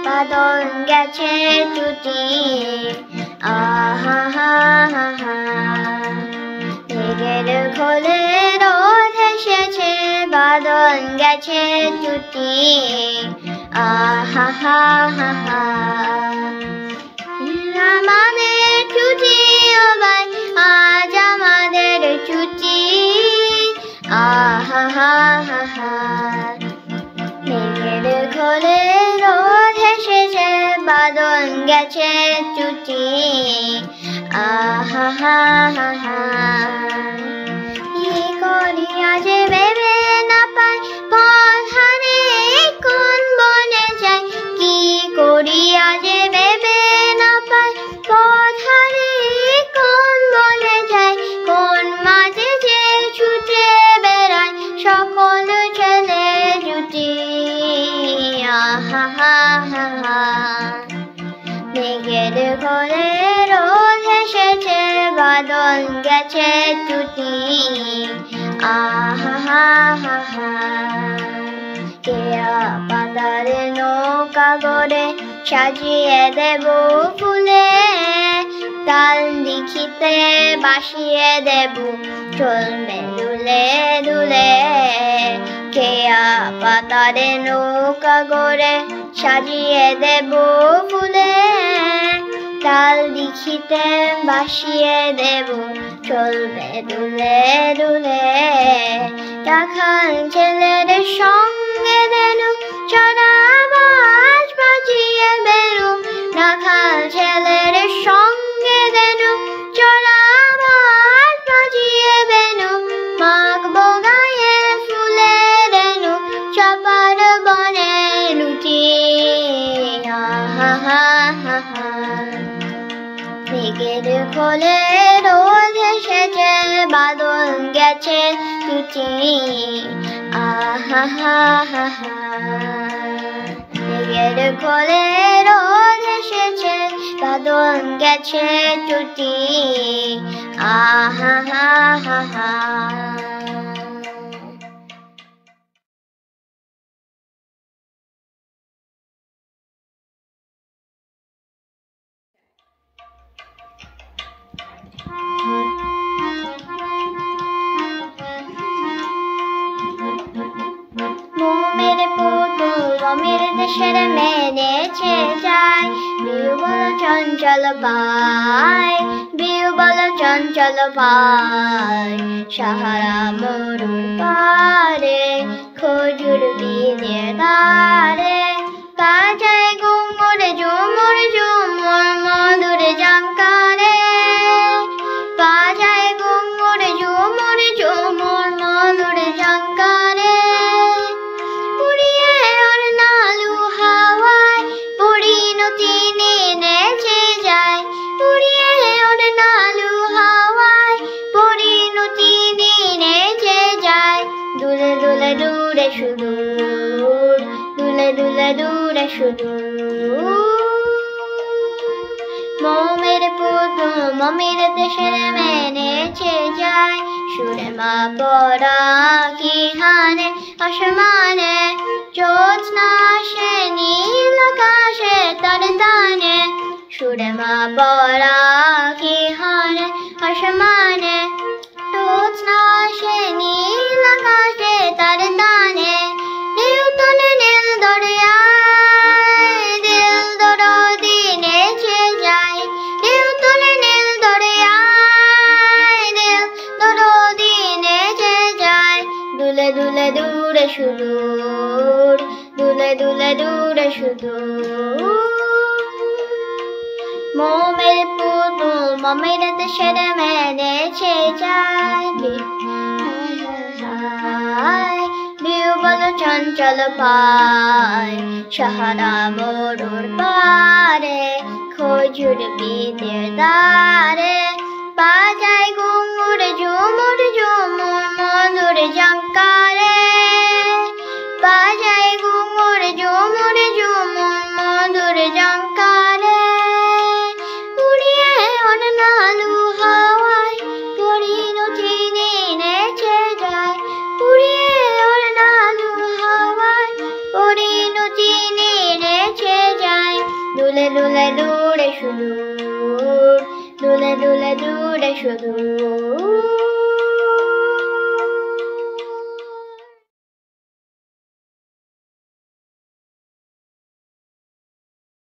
বাদল গেছে টুটি আহা হা হা হা মেঘের খোলে রোদ হেসেছে বাদল গেছে টুটি আহা হা হা হা আমাদের ছুটি ও ভাই আজ আমাদের ছুটি আহা হা হা হা মেঘের খোলে রোদ হেসেছে বাদল গেছে টুটি আহা হা হা হা কি করি আজ ভেবে না পাই পথ হারিয়ে কোন বনে যাই কি করি আজ ভেবে না পাই পথ হারিয়ে কোন বনে যাই কোন মাঝে যে ছুটে বেড়ায় সকল ছেলে জুটি আহা হা হা হা মেঘের ঘরে রোদ হেসেছে বাদল গেছে টুটি আহা হা হা হা কেয়া পাতার নৌকা গড়ে সাজিয়ে দেব ফুলে তাল দিখিতে বাসিয়ে দেব চলবে দুলে দুলে কেয়া পাতার নৌকা গড়ে সাজিয়ে দেব ফুলে তাল দিখিতে বাসিয়ে দেব চলবে দুলে দুলে রাখাল ছেলের সঙ্গে দেনু চড়া বাজ বাজিয়ে বেরু রাখাল ছেলের সঙ্গে দেনু চড়া বাজ বাজিয়ে বেনু মাখবো গায়ে ফুলের রেনু চাপার বনে লুটি আহা হা হা হা মেঘের খোলে রোদ হেসেছে বাদল গেছে টুটি আহা হা হা হা মেঘের খোলে রোদ হেসেছে বাদল গেছে টুটি আহা হা হা হা মোমের পুতুল গমের দেশের মেনেছে যায় বিউবল চঞ্চল পায় বিউবল চঞ্চল পায় সাহারা মরুর পারে খজুর বিনের দ্বারে বাজায় ঘুঙুর ঝুমুর ঝুমুর মধুর ঝঙ্কারে বাজায় ঘুঙুর ঝুমুর ঝুমুর মধুর ঝঙ্কারে উড়িয়ে ওর নালু হাওয়ায় পরিণতি নিয়ে নেচে যায় উড়িয়ে ওর নালু হাওয়ায় পরিণতি নিয়ে নেচে যায় দুলে দুলে দূরে সুদূর দুলে দুলে দূরে সুদূর মোমের পুতুল মমির দেশের মেনেছে যায় সুরে মা পড়া কি হানে আসমানে জ্যোৎস্না সে নীল আকাশে তার তানে সুরে মা পড়া কি হানে আসমানে জ্যোৎস্না সে নীল আকাশে তার তানে ঢেউ তোলে নীল দরিয়ায় দিল দরদি নেচে যায় ঢেউ তোলে নীল দরিয়ায় দিল দরদি নেচে যায় দুলে দুলে দূরে সুদূর দুলে দুলে দূরে সুদূর মোমের পুতুল মমির দেশের মেনেছে যায় বিউবল চঞ্চল পায় সাহারা মরুর পারে খজুর বিনের দ্বারে বাজায় ঘুঙুর ঝুমুর ঝুমুর মধুর ঝঙ্কারে বাজায় ঘুঙুর ঝুমুর ঝুমুর মধুর ঝঙ্কারে দূরে সুদূর, দূরে দূরে দূরে সুদূর।